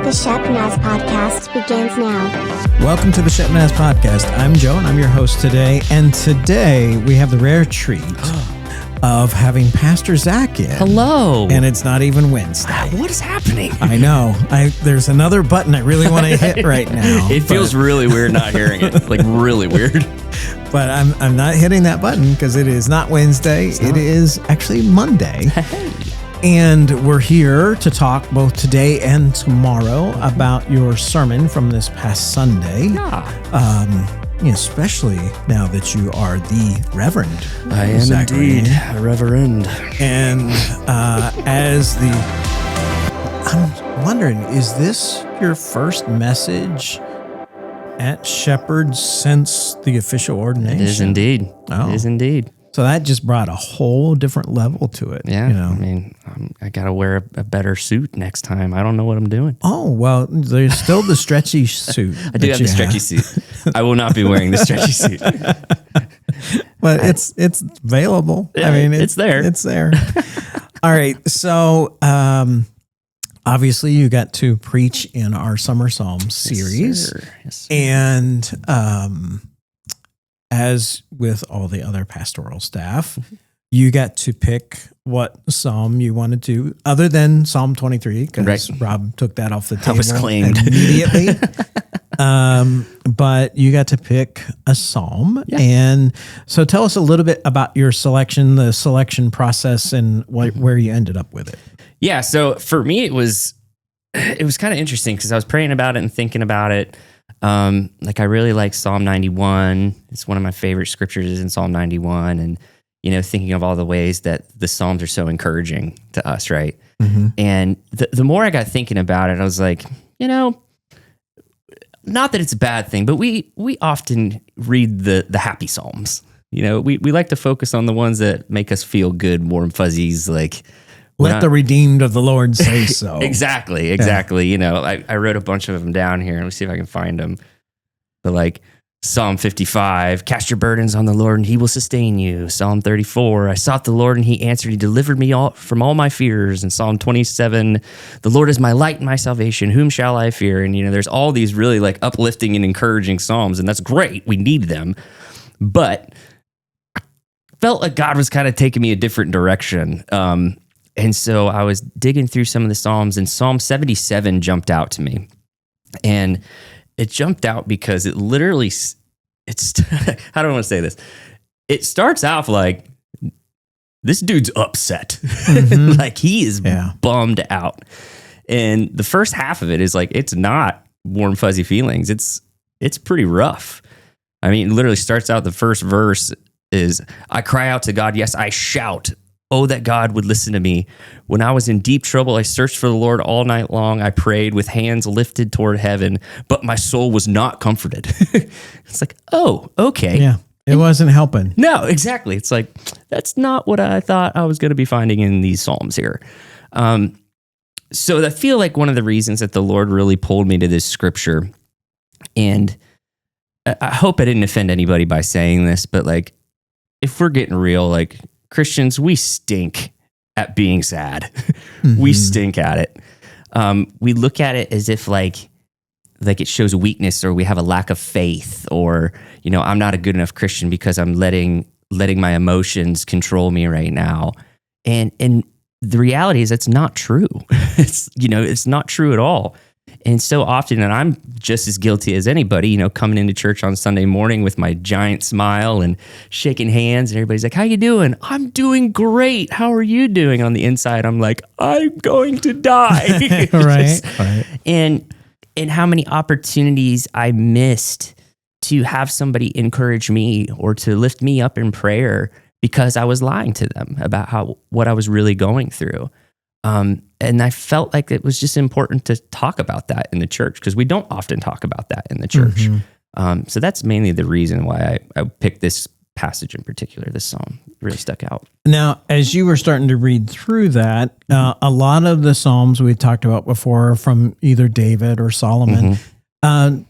The Shepnaz Podcast begins now. Welcome to the Shepnaz Podcast. I'm Joe, and I'm your host today. And today we have the rare treat of having Pastor Zack in. Hello. And it's not even Wednesday. What is happening? I know. There's another button I really want to hit right now. It feels really weird not hearing it. Like really weird. But I'm not hitting that button because it is not Wednesday. It is actually Monday. And we're here to talk both today and tomorrow about your sermon from this past Sunday. Especially now that you are the Reverend. I am Zachary. indeed a Reverend. And I'm wondering, is this your first message at Shepherd since the official ordination? It is indeed. Oh. It is indeed. So that just brought a whole different level to it. Yeah. You know? I mean, I got to wear a better suit next time. I don't know what I'm doing. Oh, well, there's still the stretchy suit. I do have the stretchy suit. I will not be wearing the stretchy suit. But it's available. Yeah, I mean, it's there. It's there. All right. So, obviously you got to preach in our Summer Psalms series. Yes, sir. And, as with all the other pastoral staff, you got to pick what psalm you wanted to, other than Psalm 23, because Rob took that off the table. I was claimed immediately. But you got to pick a psalm. Yeah. And so tell us a little bit about your selection, the selection process, and where you ended up with it. Yeah. So for me, it was kind of interesting because I was praying about it and thinking about it. I really like Psalm 91. It's one of my favorite scriptures is in Psalm 91. And, thinking of all the ways that the Psalms are so encouraging to us, right? Mm-hmm. And the more I got thinking about it, I was like, not that it's a bad thing, but we often read the happy Psalms. We like to focus on the ones that make us feel good, warm fuzzies, like... Let the redeemed of the Lord say so. Exactly. Yeah. I wrote a bunch of them down here. Let me see if I can find them. But Psalm 55, cast your burdens on the Lord and he will sustain you. Psalm 34, I sought the Lord and he answered. He delivered me from all my fears. And Psalm 27, the Lord is my light and my salvation. Whom shall I fear? And, there's all these really uplifting and encouraging Psalms. And that's great. We need them. But I felt like God was kind of taking me a different direction. And so I was digging through some of the Psalms, and Psalm 77 jumped out to me. And it jumped out because it literally, how do I want to say this? It starts off like, this dude's upset. Mm-hmm. He is bummed out. And the first half of it is it's not warm, fuzzy feelings. It's pretty rough. I mean, it literally starts out, the first verse is, I cry out to God, yes, I shout. Oh, that God would listen to me. When I was in deep trouble, I searched for the Lord all night long. I prayed with hands lifted toward heaven, but my soul was not comforted. It's oh, okay. Yeah, it wasn't helping. No, exactly. It's that's not what I thought I was going to be finding in these Psalms here. So I feel like one of the reasons that the Lord really pulled me to this scripture, and I hope I didn't offend anybody by saying this, but if we're getting real, Christians, we stink at being sad. Mm-hmm. We stink at it. We look at it as if it shows weakness, or we have a lack of faith, or I'm not a good enough Christian because I'm letting my emotions control me right now. And the reality is that's not true. It's not true at all. And so often, and I'm just as guilty as anybody, coming into church on Sunday morning with my giant smile and shaking hands, and everybody's like, how you doing? I'm doing great. How are you doing? On the inside, I'm like, I'm going to die. Right. And how many opportunities I missed to have somebody encourage me or to lift me up in prayer because I was lying to them about what I was really going through. And I felt like it was just important to talk about that in the church because we don't often talk about that in the church. Mm-hmm. So that's mainly the reason why I picked this passage in particular. This psalm really stuck out. Now, as you were starting to read through that, a lot of the Psalms we talked about before from either David or Solomon. Mm-hmm.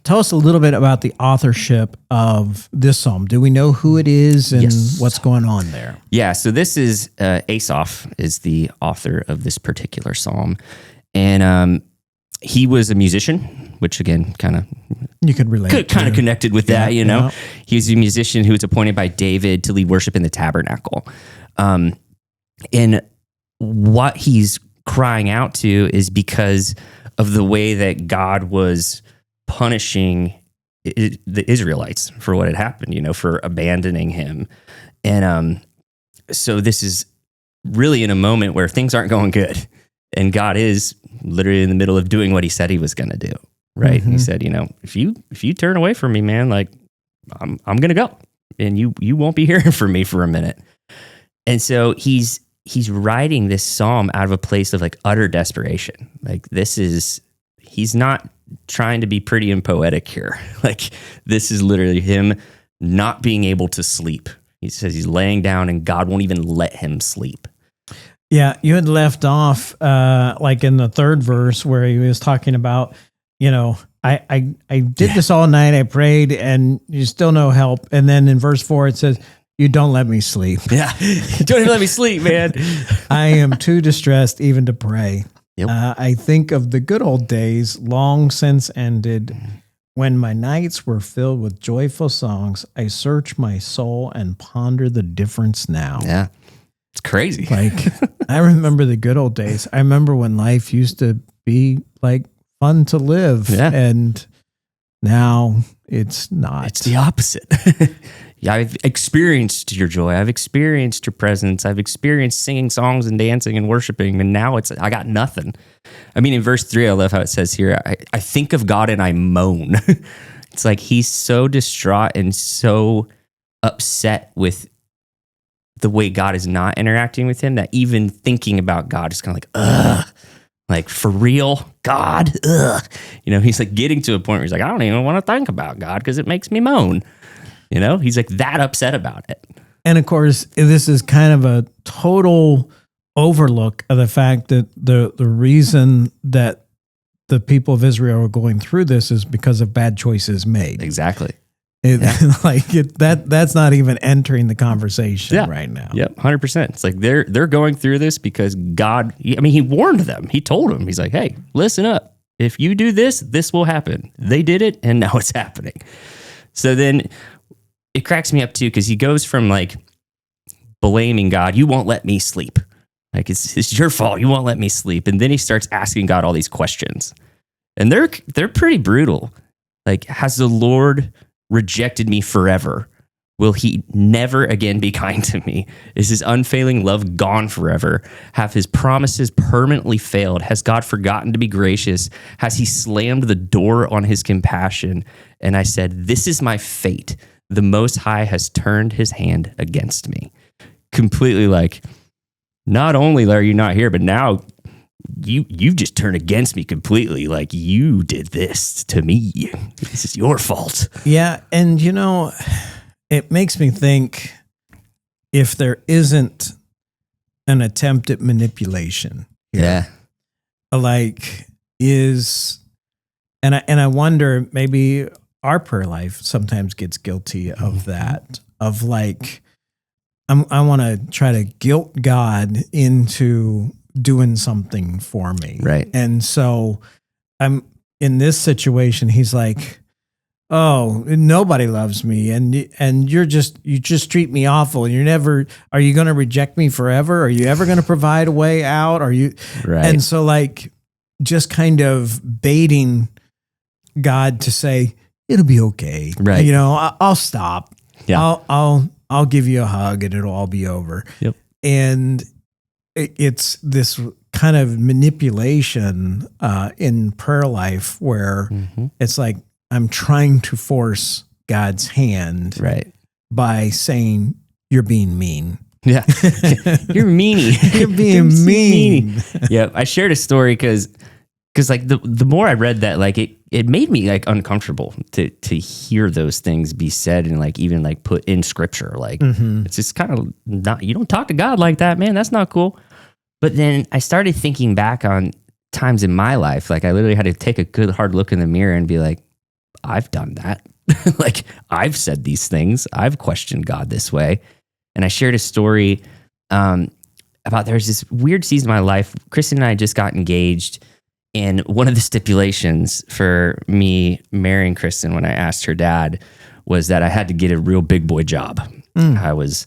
Tell us a little bit about the authorship of this psalm. Do we know who it is and what's going on there? Yeah, so this is Asaph is the author of this particular psalm. And he was a musician, which again, kind of You could relate. kind of connected with that, you know. Yeah. He was a musician who was appointed by David to lead worship in the tabernacle. And what he's crying out to is because of the way that God was punishing the Israelites for what had happened, you know, for abandoning him. And so this is really in a moment where things aren't going good. And God is literally in the middle of doing what he said he was going to do. Right. And he said, you know, if you turn away from me, man, like I'm going to go and you won't be hearing from me for a minute. And so he's writing this psalm out of a place of like utter desperation. Like he's not trying to be pretty and poetic here. Like this is literally him not being able to sleep. He says he's laying down and God won't even let him sleep. Yeah, you had left off like in the third verse where he was talking about, you know, I did this all night, I prayed, and you still no help. And then in verse 4 it says, you don't let me sleep. Yeah, don't even let me sleep, man. I am too distressed even to pray. Yep. I think of the good old days long since ended, when my nights were filled with joyful songs. I search my soul and ponder the difference now. Yeah. It's crazy. Like, I remember the good old days. I remember when life used to be like fun to live. Yeah. And now it's not. It's the opposite. Yeah, I've experienced your joy. I've experienced your presence. I've experienced singing songs and dancing and worshiping. And now I got nothing. I mean, in verse 3, I love how it says here, I think of God and I moan. It's like he's so distraught and so upset with the way God is not interacting with him that even thinking about God is kind of like, ugh, like for real, God, ugh. You know, he's like getting to a point where he's like, I don't even want to think about God because it makes me moan. You know, he's like that upset about it. And of course, this is kind of a total overlook of the fact that the reason that the people of Israel are going through this is because of bad choices made. Exactly. That's not even entering the conversation right now. Yep, 100%. It's like they're going through this because God, he warned them. He told them, he's like, hey, listen up. If you do this, this will happen. They did it, and now it's happening. So then it cracks me up too, because he goes from like blaming God, you won't let me sleep. Like it's your fault, you won't let me sleep. And then he starts asking God all these questions. And they're pretty brutal. Like, has the Lord rejected me forever? Will he never again be kind to me? Is his unfailing love gone forever? Have his promises permanently failed? Has God forgotten to be gracious? Has he slammed the door on his compassion? And I said, this is my fate. The Most High has turned his hand against me. Completely like, not only are you not here, but now you've just turned against me completely. Like, you did this to me. This is your fault. Yeah. And, you know, it makes me think, if there isn't an attempt at manipulation here, like and I wonder, maybe our prayer life sometimes gets guilty of that, of like, I want to try to guilt God into doing something for me. Right. And so I'm in this situation, he's like, oh, nobody loves me. And you just treat me awful. And are you going to reject me forever? Are you ever going to provide a way out? Are you? Right. And so like, just kind of baiting God to say, it'll be okay. Right. You know, I'll stop. Yeah. I'll give you a hug and it'll all be over. Yep. And it's this kind of manipulation in prayer life where it's like, I'm trying to force God's hand by saying, you're being mean. Yeah. You're meanie. You're being mean. Yeah. I shared a story because like the more I read that, like it made me like uncomfortable to hear those things be said and like even like put in scripture. Like it's just kind of not, you don't talk to God like that, man. That's not cool. But then I started thinking back on times in my life. Like I literally had to take a good hard look in the mirror and be like, I've done that. Like I've said these things. I've questioned God this way. And I shared a story about there's this weird season of my life. Kristen and I just got engaged. And one of the stipulations for me marrying Kristen when I asked her dad was that I had to get a real big boy job. I was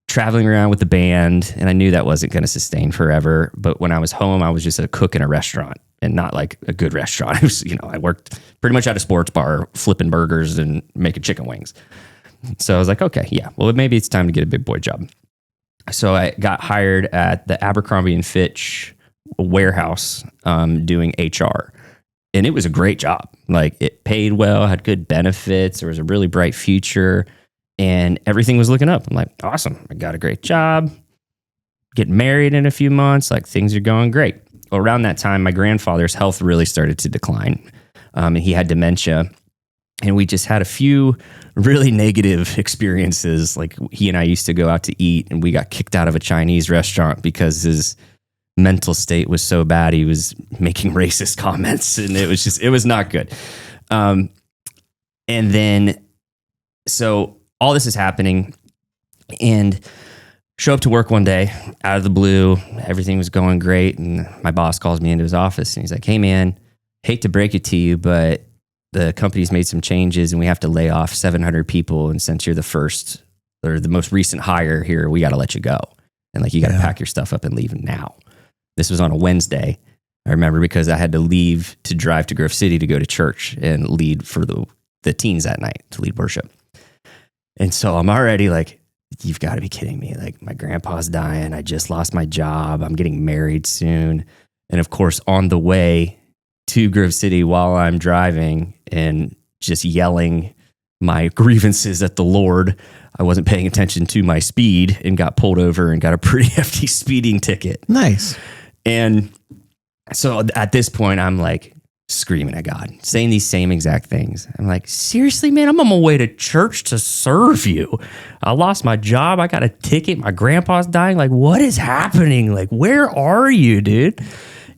traveling around with the band, and I knew that wasn't going to sustain forever. But when I was home, I was just a cook in a restaurant, and not like a good restaurant. It was, I worked pretty much at a sports bar, flipping burgers and making chicken wings. So I was like, okay, yeah, well, maybe it's time to get a big boy job. So I got hired at the Abercrombie and Fitch warehouse doing HR. And it was a great job. Like, it paid well, had good benefits. There was a really bright future, and everything was looking up. I'm like, awesome. I got a great job. Getting married in a few months. Like, things are going great. Well, around that time, my grandfather's health really started to decline. And he had dementia. And we just had a few really negative experiences. Like, he and I used to go out to eat, and we got kicked out of a Chinese restaurant because his mental state was so bad. He was making racist comments, and it was not good. And then, so all this is happening, and show up to work one day out of the blue. Everything was going great. And my boss calls me into his office, and he's like, hey man, hate to break it to you, but the company's made some changes and we have to lay off 700 people. And since you're the first or the most recent hire here, we got to let you go. And like, you got to pack your stuff up and leave now. This was on a Wednesday. I remember, because I had to leave to drive to Grove City to go to church and lead for the teens that night, to lead worship. And so I'm already like, you've got to be kidding me. Like, my grandpa's dying. I just lost my job. I'm getting married soon. And of course, on the way to Grove City, while I'm driving and just yelling my grievances at the Lord, I wasn't paying attention to my speed and got pulled over and got a pretty hefty speeding ticket. Nice. And so at this point, I'm like screaming at God, saying these same exact things. I'm like, seriously, man, I'm on my way to church to serve you. I lost my job. I got a ticket. My grandpa's dying. Like, what is happening? Like, where are you, dude?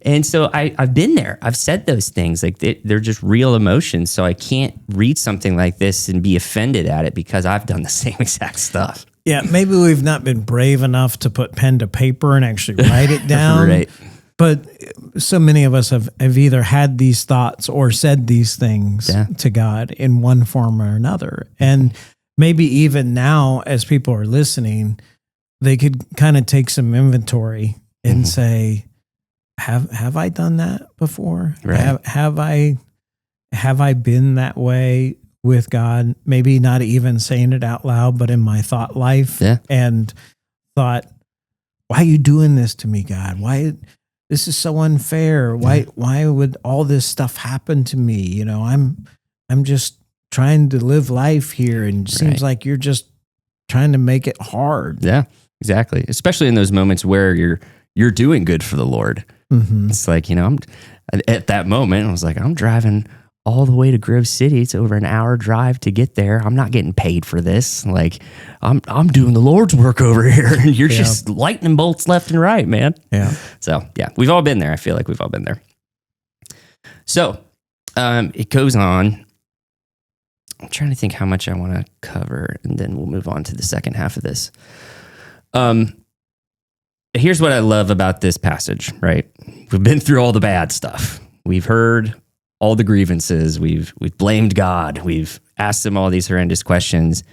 And so I've been there. I've said those things. Like, they're just real emotions. So I can't read something like this and be offended at it, because I've done the same exact stuff. Yeah, maybe we've not been brave enough to put pen to paper and actually write it down. Right. But so many of us have either had these thoughts or said these things to God in one form or another. And maybe even now, as people are listening, they could kind of take some inventory and say, have I done that before? Right. Have I been that way with God? Maybe not even saying it out loud, but in my thought life, and thought, why are you doing this to me, God? Why? This is so unfair. Why would all this stuff happen to me? I'm just trying to live life here, and it seems like you're just trying to make it hard. Yeah, exactly. Especially in those moments where you're doing good for the Lord. Mm-hmm. It's like, I'm at that moment, I was like, I'm driving all the way to Grove City. It's over an hour drive to get there. I'm not getting paid for this. Like, I'm doing the Lord's work over here. You're just lightning bolts left and right, man. Yeah. So yeah, we've all been there. I feel like we've all been there. So it goes on. I'm trying to think how much I want to cover, and then we'll move on to the second half of this. Here's what I love about this passage, right? We've been through all the bad stuff. We've heard all the grievances. We've blamed God. We've asked him all these horrendous questions.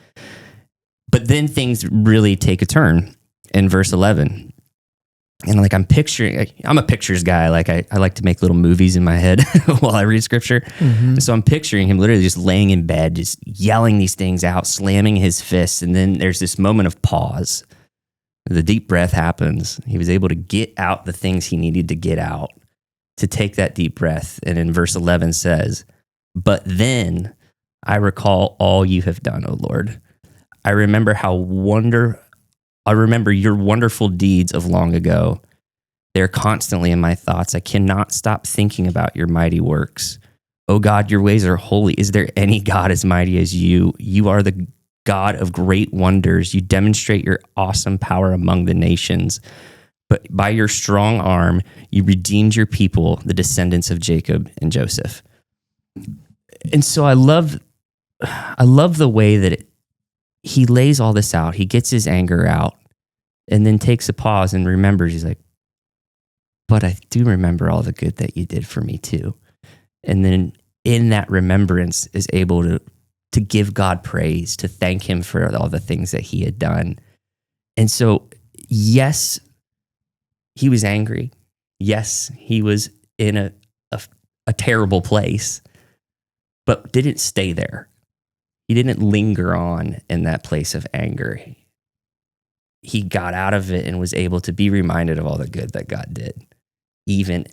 But then things really take a turn in verse 11. And like, I'm a pictures guy. Like, I like to make little movies in my head while I read scripture. Mm-hmm. So I'm picturing him literally just laying in bed, just yelling these things out, slamming his fists. And then there's this moment of pause. The deep breath happens. He was able to get out the things he needed to get out, to take that deep breath. And in verse 11 says, but then I recall all you have done, O Lord. I remember your wonderful deeds of long ago. They're constantly in my thoughts. I cannot stop thinking about your mighty works. O God, your ways are holy. Is there any God as mighty as you? You are the God of great wonders. You demonstrate your awesome power among the nations. But by your strong arm, you redeemed your people, the descendants of Jacob and Joseph. And so I love the way that he lays all this out. He gets his anger out and then takes a pause and remembers. He's like, but I do remember all the good that you did for me too. And then in that remembrance is able to give God praise, to thank him for all the things that he had done. And so, yes, he was angry. Yes, he was in a terrible place, but didn't stay there. He didn't linger on in that place of anger. He got out of it and was able to be reminded of all the good that God did, even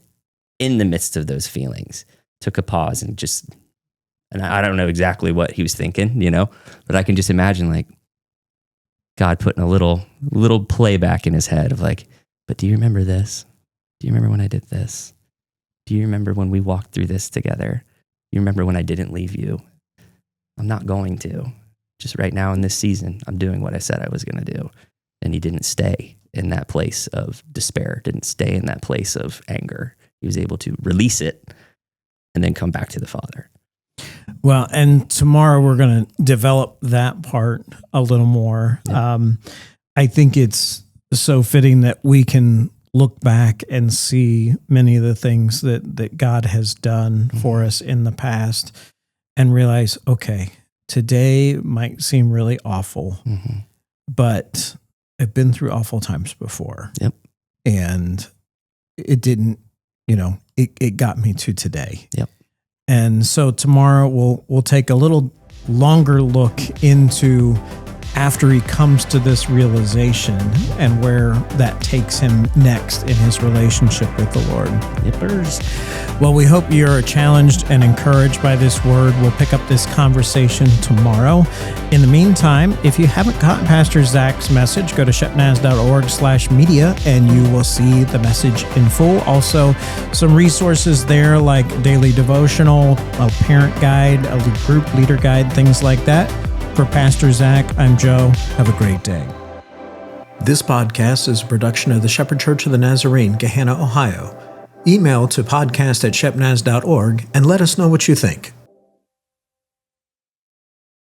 in the midst of those feelings. Took a pause and I don't know exactly what he was thinking, but I can just imagine like God putting a little playback in his head of like, but do you remember this? Do you remember when I did this? Do you remember when we walked through this together? You remember when I didn't leave you? I'm not going to. Just right now in this season, I'm doing what I said I was going to do. And he didn't stay in that place of despair, didn't stay in that place of anger. He was able to release it and then come back to the Father. Well, and tomorrow we're going to develop that part a little more. Yeah. I think it's so fitting that we can look back and see many of the things that God has done for us in the past and realize, okay, today might seem really awful, but I've been through awful times before. Yep. And it didn't, it got me to today. Yep. And so tomorrow we'll take a little longer look into after he comes to this realization and where that takes him next in his relationship with the Lord. Yippers. Well, we hope you're challenged and encouraged by this word. We'll pick up this conversation tomorrow. In the meantime, if you haven't gotten Pastor Zack's message, go to shepnaz.org/media and you will see the message in full. Also, some resources there like daily devotional, a parent guide, a group leader guide, things like that. For Pastor Zack, I'm Joe. Have a great day. This podcast is a production of the Shepherd Church of the Nazarene, Gahanna, Ohio. Email to podcast@shepnaz.org and let us know what you think.